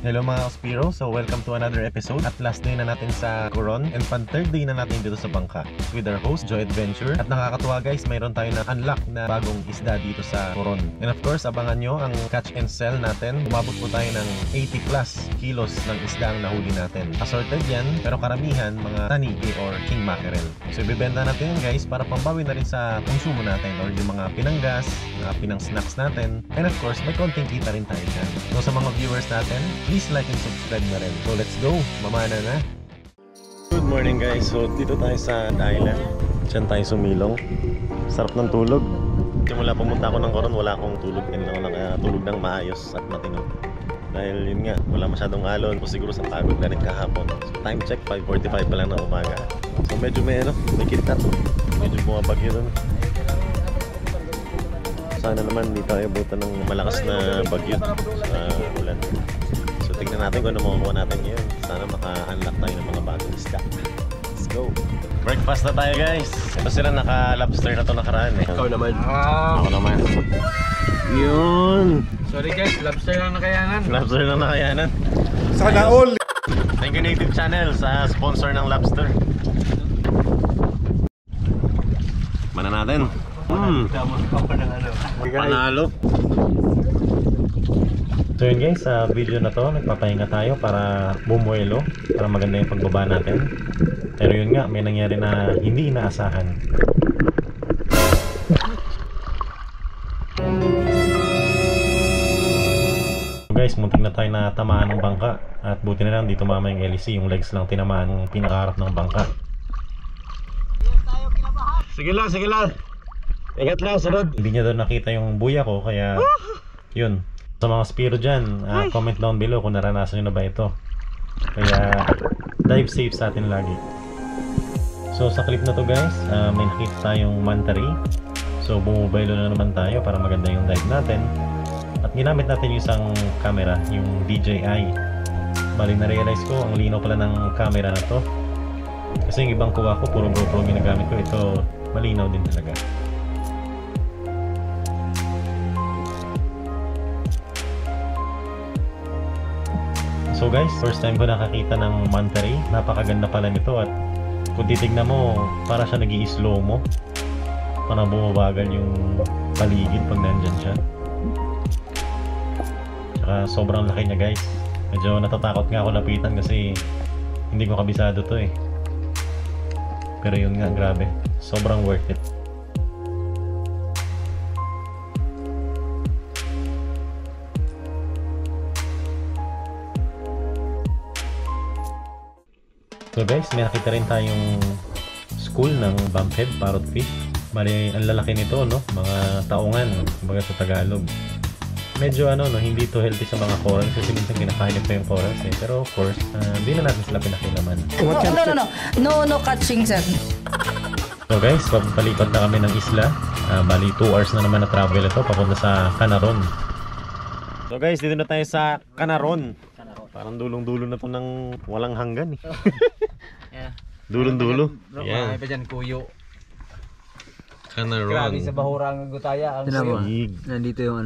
Hello mga Kaspiro, so welcome to another episode. At last day na natin sa Coron and pan third day na natin dito sa bangka with our host, Joy Adventure. At nakakatuwa guys, mayroon tayo na unlock na bagong isda dito sa Coron. And of course, abangan nyo ang catch and sell natin. Umabot po tayo ng 80 plus kilos ng isda ang nahuli natin. Assorted yan, pero karamihan mga tanigi or king mackerel. So ibibenta natin yan guys para pambawi na rin sa konsumo natin or yung mga pinanggas, mga pinang snacks natin. And of course, may konting kita rin tayo dyan. So sa mga viewers natin, please like and subscribe na rin. So let's go, mamana na. Good morning guys, so dito tayo sa island. Diyan tayo sumilong. Sarap ng tulog. Simula pumunta ako ng Coron, wala akong tulog. Hindi ako nakatulog ng maayos at matino. Dahil yun nga, wala masyadong alon. O siguro sa pagod na rin kahapon. So time check, 5:45 pa lang ng umaga. So medyo may kitkat. Medyo bumabagyo dun. Sana naman hindi tayo abutan ng malakas na bagyo sa ulan. So tignan natin kung ano makukuha natin ngayon. Sana maka-unlock tayo ng mga bagong isda. Let's go! Breakfast na tayo guys! Ito sila naka-lobster na to nakaraan eh. Ikaw naman. Ako naman. Yun! Sorry guys, lobster lang nakayanan. Lobster lang nakayanan. Sana all! Thank you Native Channel sa sponsor ng lobster. Mana natin? Panalo. So yun guys, sa video na to nagpapahinga tayo para bumuelo, para maganda yung pagbaba natin. Pero yun nga, may nangyari na hindi inaasahan. So guys, muntik na tayo na tamaan ng bangka. At buti na lang dito mama yung LEC, yung legs lang tinamaan ng pinakaharap ng bangka. Sige lang, sige lang. Ingat lang, sunod. Hindi niya doon nakita yung buya ko, kaya yun. Sa mga spiro dyan, comment down below kung naranasan nyo na ba ito. Kaya dive safe sa atin lagi. So sa clip na to guys, may nakita tayong manta ray. So bumubaylo na naman tayo para maganda yung dive natin. At ginamit natin yung isang camera, yung DJI. Bali na-realize ko, ang linaw pala ng camera na to. Kasi yung ibang kuha ko, puro GoPro ginagamit ko. Ito, malinaw din talaga. So guys, first time ko nakakita ng manta ray. Napakaganda pala nito at kung titignan mo, para siya nag-i-slow mo. Parang bumabagal yung paligid pag nandyan siya. Tsaka sobrang laki niya guys. Medyo natatakot nga ako lapitan kasi hindi ko kabisado to eh. Pero yun nga, grabe. Sobrang worth it. So guys, may nakita rin tayong school ng bumphead parrotfish. Bali, ang lalaki nito, no? Mga taongan, kumbaga sa Tagalog. Medyo hindi to healthy sa mga corals kasi minsan kinakain pa yung corals eh. Pero of course, hindi na natin sila pinakilaman. No catching sir. So guys, papalipat na kami ng isla. Bali 2 hours na naman na travel ito papunta sa Canaron. So guys, dito na tayo sa Canaron. Parang dulong-dulo na to ng walang hanggan eh. Dulong-dulo. Yan. May pa dyan kuyo. Canaron. Grabe sa bahurang gutaya. Ang Siig. Nandito yung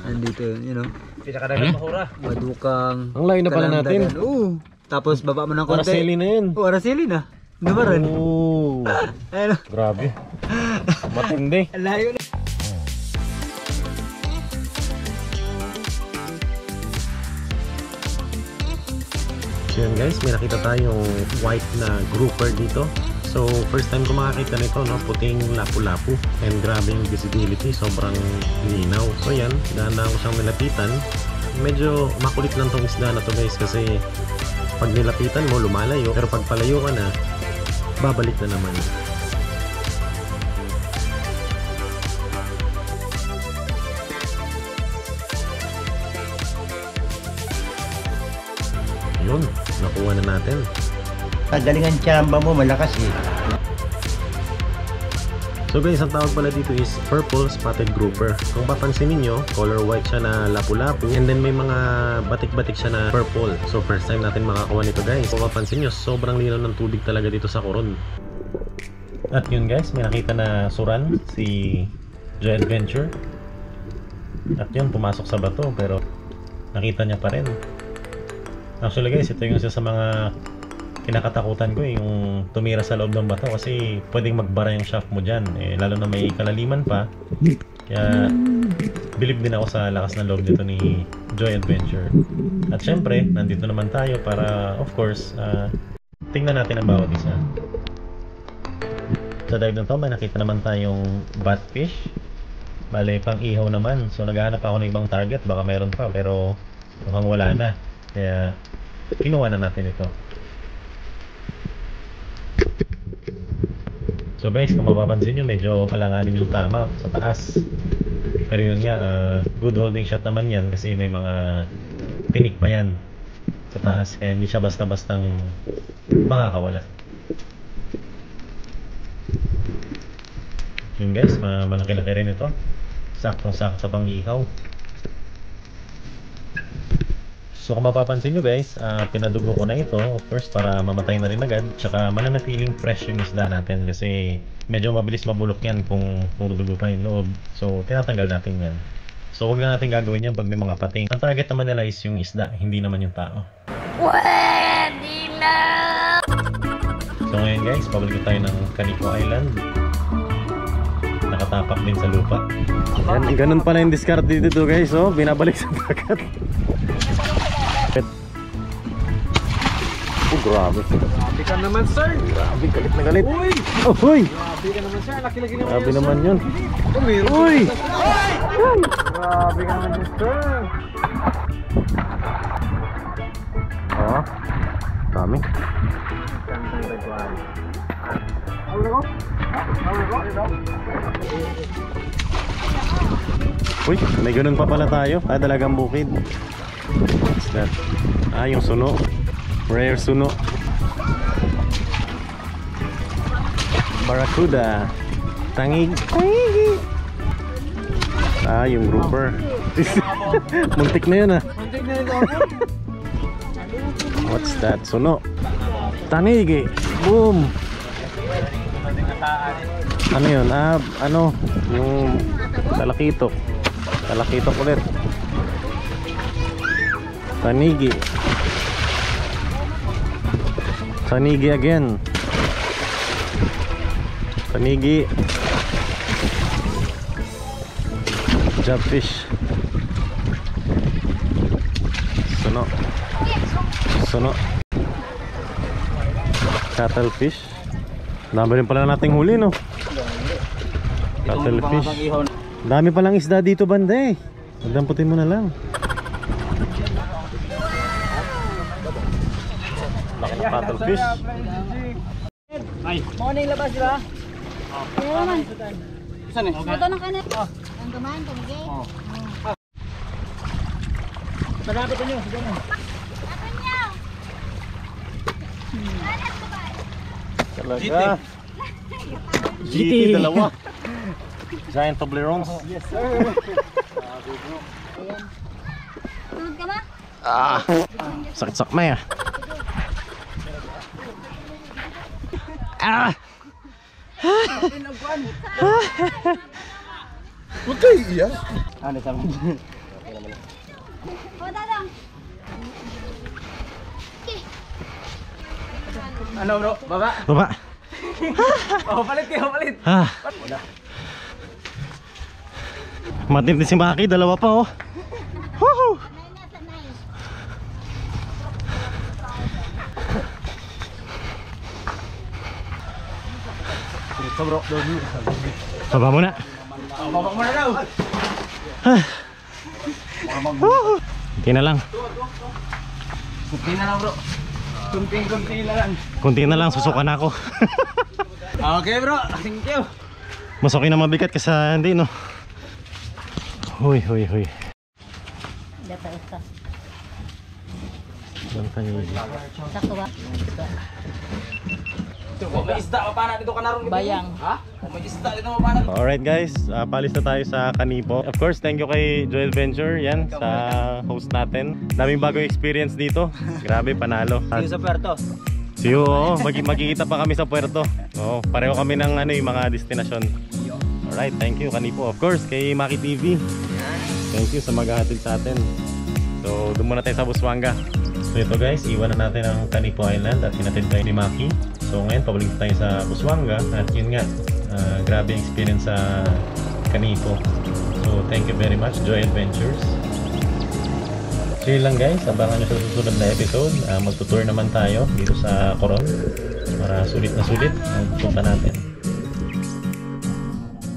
nandito yun, pinakadagang bahura. Madukang. Ang layo na pala natin. Oo. Tapos baba mo ng konti. Araceli na yun. Oo, Araceli na. Naman. Oo. Ayun. Grabe. Matindi. Layo na. So yun guys, may nakita tayong white na grouper dito. So first time ko makakita nito, no? Puting lapu-lapu. And grabe yung visibility, sobrang linaw. So yan, dahan-dahan ko siyang nilapitan. Medyo makulit lang tong isda na to guys kasi pag nilapitan mo, lumalayo. Pero pag palayo ka na, babalik na naman. Yun, nakuha na natin. Galingan tsamba mo, malakas eh. So guys, ang tawag pala dito is purple spotted grouper. Kung papansinin nyo, color white siya na lapu-lapu. And then may mga batik-batik siya na purple. So first time natin makakuha nito guys. Kung papansin nyo, sobrang linaw ng tubig talaga dito sa Coron. At yun guys, may nakita na suran, si Joy Adventure. At yun, pumasok sa bato pero nakita niya pa rin. Actually guys, ito yung isa sa mga kinakatakutan ko, yung tumira sa loob ng bato kasi pwedeng magbara yung shaft mo dyan, lalo na may kalaliman pa. Kaya believe din ako sa lakas ng loob nito ni Joy Adventure. At syempre, nandito naman tayo para, of course, tingnan natin ang bawat isa. Sa dive na to, may nakita naman tayong batfish. Bale, pang ihaw naman. So naghahanap ako ng ibang target, baka mayroon pa, pero mukhang wala na. Kaya kinuha na natin ito. So guys, kung mapapansin nyo, medyo palanganin yung tama sa taas. Pero yun nga, good holding shot naman yan kasi may mga tinik pa yan sa taas. Kaya hindi siya basta-bastang makakawala. Yun guys, malaki-laki rin ito. Saktong-sakto sa pang-ihaw. So kung mapapansin nyo guys, pinadugo ko na ito, of course, para mamatay na rin agad. Tsaka mananatiling fresh yung isda natin kasi medyo mabilis mabulok yan kung dudugo pa yung loob. So tinatanggal natin yan. So huwag na natin gagawin yan pag may mga pating. Ang target naman nila is yung isda, hindi naman yung tao. Pwede na! So ngayon guys, pabalik tayo ng Canico Island. Nakatapak din sa lupa. Yan, ganun pala yung discard dito guys, oh, binabalik sa dagat. Oh, grabe. Grabe ka naman, sir. Grabe, galit na galit. Uy! Oh, uy! Grabe ka naman, sir. Laki-laki naman Grabe yun, naman sir. yun. Uy! Uy! Grabe ka naman yun, sir. Oh, dami. Uy, may ganun pa pala tayo. Dalagang bukid. What's that? Yung suno. Rare suno. Barracuda. Tangig. Tangigi. Yung grouper. Muntik na yun Muntik na ito ako. What's that? Suno. Tangigi. Boom. Ano yun? Ano? Yung talakitok. Talakitok ulit. Tanigi. Tanigi again. Tanigi. Jobfish. Suno. Suno. Cuttlefish. Dami rin pala nating huli, no? Cuttlefish. Dami palang isda dito banda eh. Damputin mo na lang. Laki ng cuttlefish. Morning labas, di ba? Kaya naman. Saan eh? Ito na kanan. Ang dumaan, tumigay. Malapit nyo. Sige na. Talaga. GT dalawa. Giant Toblerones. Yes, sir. Tunod ka ba? Sakit-sak na ya. Huwag kayo iiyak. Ano sa mga? O, dadang. Ano bro? Baba? Baba. Palit kayo, palit. Matindi si Maki, dalawa pa oh. Woohoo! Ito bro, doon. Baba mo na. Baba mo na daw. Kunti na lang. Kunti na lang bro. Kunti na lang. Kunti na lang, susukan ako. Okay bro, thank you. Mas okay na mabigat kasi hindi no. Huy. Dito, ito. Bantay. Sakto ba? Kung may isda, mapana dito ka na rin. Bayang. Ha? Kung may isda dito, mapana. Alright guys, palis na tayo sa Canipo. Of course, thank you kay Joy Adventure yan sa host natin. Daming bagong experience dito. Grabe, panalo. Yung sa puerto. See you, magkikita pa kami sa puerto. Pareho kami ng yung mga destinasyon. Alright, thank you Canipo. Of course, kay Maki TV. Thank you sa maghahatid sa atin. So doon muna tayo sa Busuanga. So ito guys, iwan na natin ang Canipo Island at hinatid tayo ni Maki. So ngayon pabalik tayo sa Busuanga at yun nga, grabe yung experience sa Canipo. So thank you very much, Joy Adventures. Chill lang guys, abangan nyo sa susunod na episode. Magtutour naman tayo dito sa Coron para sulit na sulit ang punta natin.